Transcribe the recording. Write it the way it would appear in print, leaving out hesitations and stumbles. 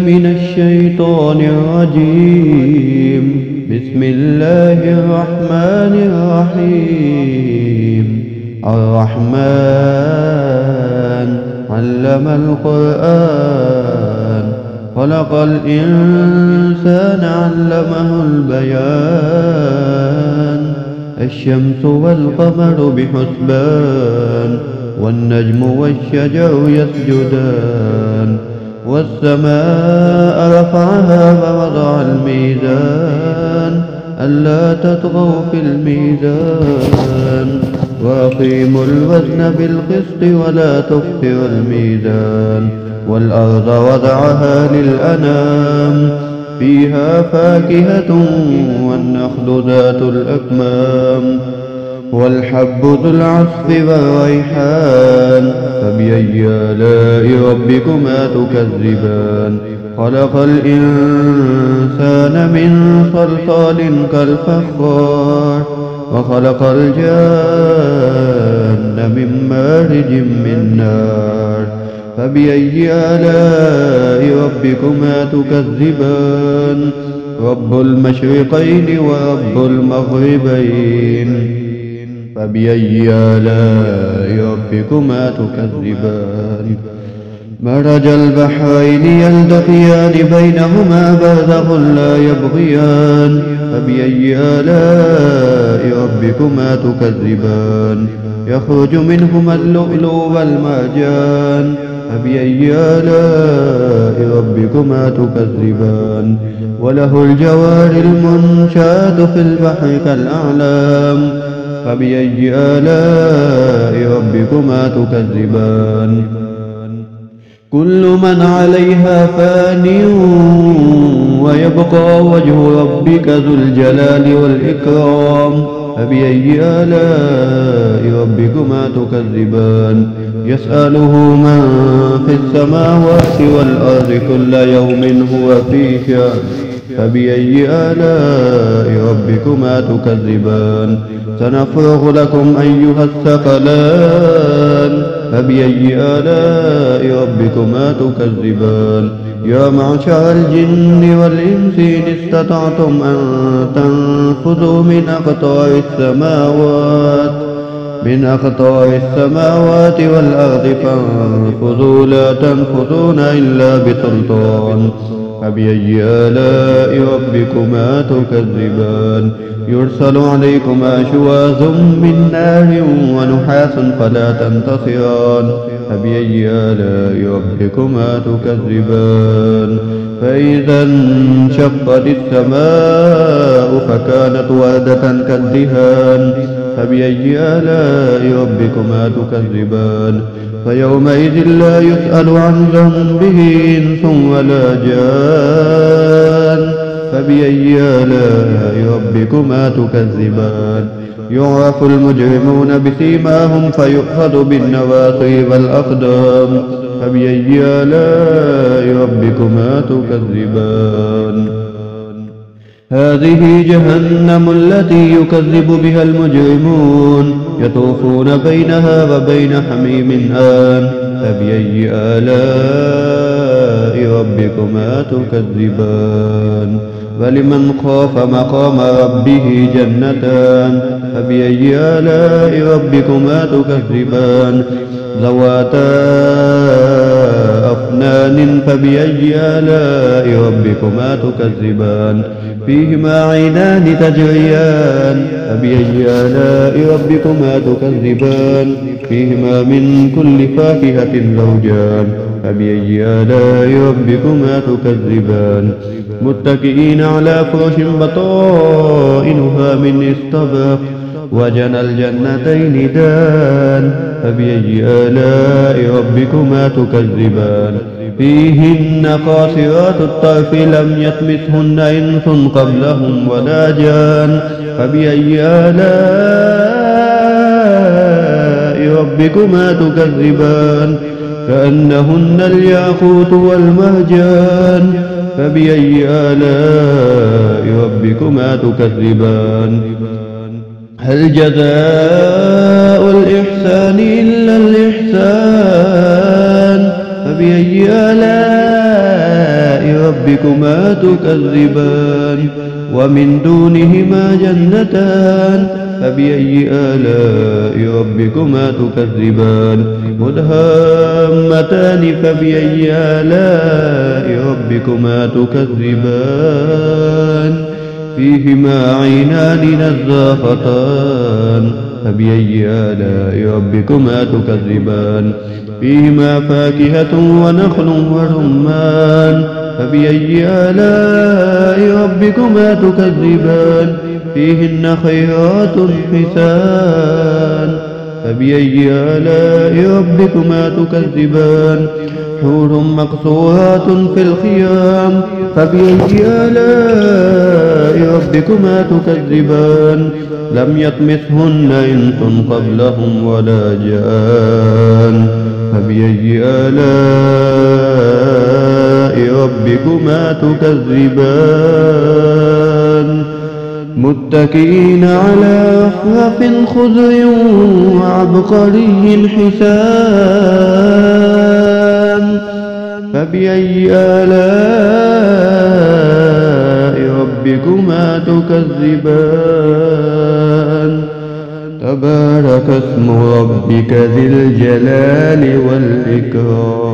من الشيطان الرجيم. بسم الله الرحمن الرحيم. الرحمن علم القرآن، خلق الإنسان علمه البيان. الشمس والقمر بحسبان، والنجم والشجر يسجدان. والسماء رفعها ووضع الميزان، ألا تطغوا في الميزان. وأقيموا الوزن بالقسط ولا تخسروا الميزان. والأرض وضعها للأنام، فيها فاكهة والنخل ذات الأكمام. والحب ذو العصف والريحان، فبأي آلاء ربكما تكذبان. خلق الإنسان من صلصال كالفخار، وخلق الجان من مارج من نار. فبأي آلاء ربكما تكذبان. رب المشرقين ورب المغربين، فبأي آلاء ربكما تكذبان. مرج البحرين يلتقيان بينهما برزخ لا يبغيان. فبأي آلاء ربكما تكذبان. يخرج منهما اللؤلؤ والمرجان. فبأي آلاء ربكما تكذبان. وله الجوار المنشآت في البحر كالأعلام. فبأي آلاء ربكما تكذبان. كل من عليها فان، ويبقى وجه ربك ذو الجلال والإكرام. فبأي آلاء ربكما تكذبان. يسأله من في السماوات والأرض كل يوم هو في شأن. فبأي آلاء ربكما تكذبان. سنفرغ لكم أيها الثقلان. فبأي آلاء ربكما تكذبان. يا معشر الجن والإنس إن استطعتم أن تنفذوا من أقطار السماوات والأرض فانفذوا، لا تنفذون إلا بسلطان. فبأي آلاء ربكما تكذبان. يرسل عليكما شواظ من نار ونحاس فلا تنتصران. فبأي آلاء ربكما تكذبان. فإذا انشقت السماء فكانت وردة كالدهان. فبأي آلاء ربكما تكذبان. فيومئذ لا يسأل عن ذنبه إنس ولا جان. فبأي آلاء ربكما تكذبان. يعرف المجرمون بسيماهم فيؤخذ بالنواصي والأقدام. فبأي آلاء ربكما تكذبان. هذه جهنم التي يكذب بها المجرمون، يطوفون بينها وبين حميم آن. فبأي آلاء ربكما تكذبان. ولمن خاف مقام ربه جنتان. فبأي آلاء ربكما تكذبان. ذواتا أفنان. فبأي آلاء ربكما تكذبان. فيهما عينان تجريان. فبأي آلاء ربكما تكذبان. فيهما من كل فاكهة زوجان. فبأي آلاء ربكما تكذبان. متكئين على فرش بطائنها من استبرق، وجنى الجنتين دان. فبأي آلاء ربكما تكذبان. فيهن قاصرات الطرف لم يطمثهن إنس قبلهم ولا جان. فبأي آلاء ربكما تكذبان. كأنهن الياقوت والمرجان. فبأي آلاء ربكما تكذبان. هل جزاء الإحسان إلا الإحسان. فبأي آلاء ربكما تكذبان ومن دونهما جنتان فبأي آلاء ربكما تكذبان مدهامتان فبأي آلاء ربكما تكذبان فيهما عينان نضاختان فبأي آلاء ربكما تكذبان فيهما فاكهة ونخل ورمان فبأي آلاء ربكما تكذبان فيهن خيرات حسان فبأي آلاء ربكما تكذبان حور مقصورات في الخيام فبأي آلاء ربكما تكذبان لم يطمثهن إنس قبلهم ولا جان فبأي آلاء ربكما تكذبان متكئين على رفرف خضر وعبقري حسان فبأي آلاء ربكما تكذبان تبارك اسم ربك ذي الجلال والإكرام